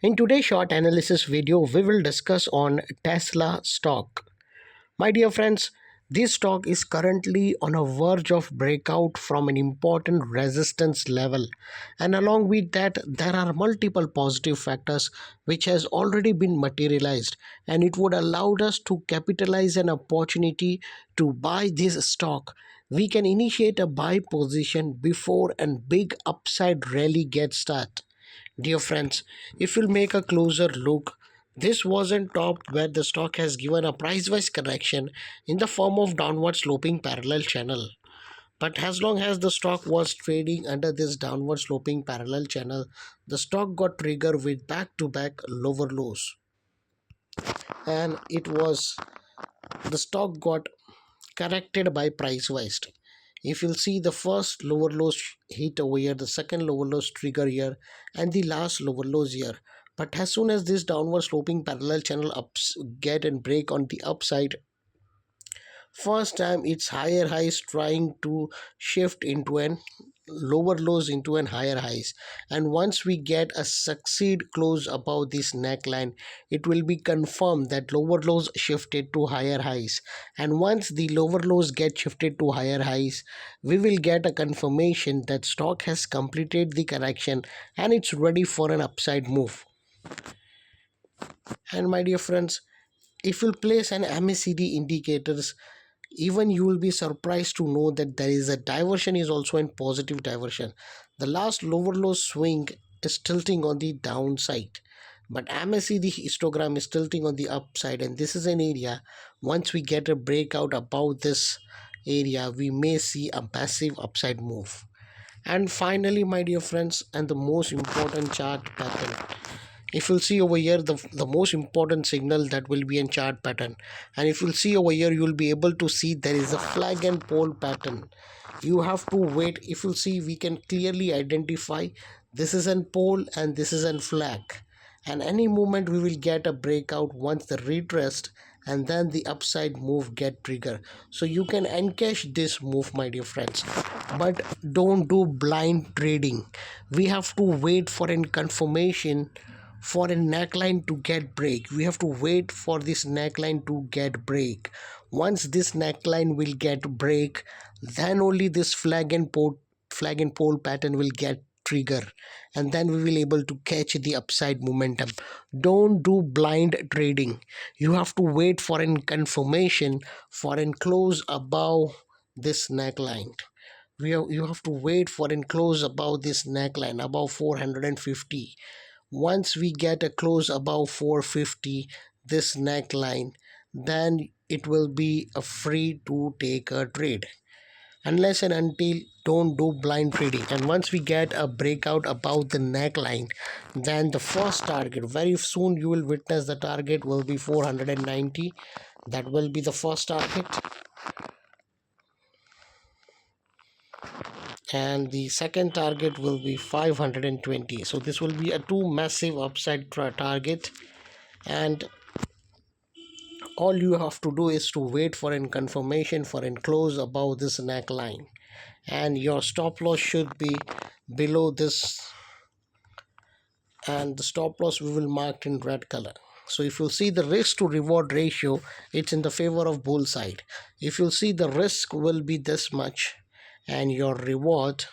In today's short analysis video, we will discuss on Tesla stock. My dear friends, this stock is currently on a verge of breakout from an important resistance level, and along with that there are multiple positive factors which has already been materialized, and it would allow us to capitalize an opportunity to buy this stock. We can initiate a buy position before a big upside rally gets started. Dear friends, if you'll make a closer look, this wasn't topped where the stock has given a price-wise correction in the form of downward sloping parallel channel. But as long as the stock was trading under this downward sloping parallel channel, the stock got triggered with back-to-back lower lows. And the stock got corrected by price wise. If you'll see, the first lower lows hit over here, the second lower lows trigger here, and the last lower lows here. But as soon as this downward sloping parallel channel ups get and break on the upside, first time its higher highs trying to shift into an lower lows into an higher highs, and once we get a succeed close above this neckline, it will be confirmed that lower lows shifted to higher highs, and once the lower lows get shifted to higher highs, we will get a confirmation that stock has completed the correction and it's ready for an upside move. And my dear friends, if you place an MACD indicators, even you will be surprised to know that there is a diversion is also in positive diversion. The last lower low swing is tilting on the downside, but MACD histogram is tilting on the upside, and this is an area, once we get a breakout above this area, we may see a massive upside move. And finally, my dear friends, and the most important chart pattern, if you'll see over here, the most important signal that will be in chart pattern, and if you'll see over here, you'll be able to see there is a flag and pole pattern. You have to wait. If you'll see, we can clearly identify this is an pole and this is an flag, and any moment we will get a breakout once the retraced, and then the upside move get trigger. So you can encash this move, my dear friends, but don't do blind trading. We have to wait for a confirmation for a neckline to get break. We have to wait for this neckline to get break. Once this neckline will get break, then only this flag and pole pattern will get trigger, and then we will able to catch the upside momentum. Don't do blind trading. You have to wait for a confirmation for a close above this neckline. You have to wait for a close above this neckline above 450. Once we get a close above 450 this neckline, then it will be a free to take a trade. Unless and until, don't do blind trading. And once we get a breakout above the neckline, then the first target, very soon you will witness the target will be 490. That will be the first target, and the second target will be 520. So this will be a two massive upside target, and all you have to do is to wait for a confirmation for a close above this neckline, and your stop loss should be below this, and the stop loss we will mark in red color. So if you'll see the risk to reward ratio, it's in the favor of bull side. If you'll see, the risk will be this much and your reward,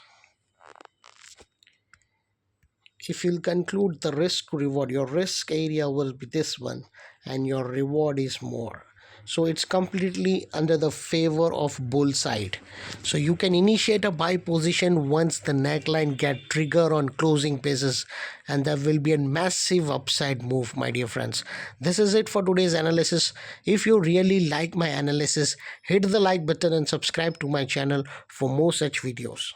if you'll conclude the risk to reward, your risk area will be this one and your reward is more. So it's completely under the favor of bull side. So you can initiate a buy position once the neckline get trigger on closing basis, and there will be a massive upside move, my dear friends. This is it for today's analysis. If you really like my analysis, hit the like button and subscribe to my channel for more such videos.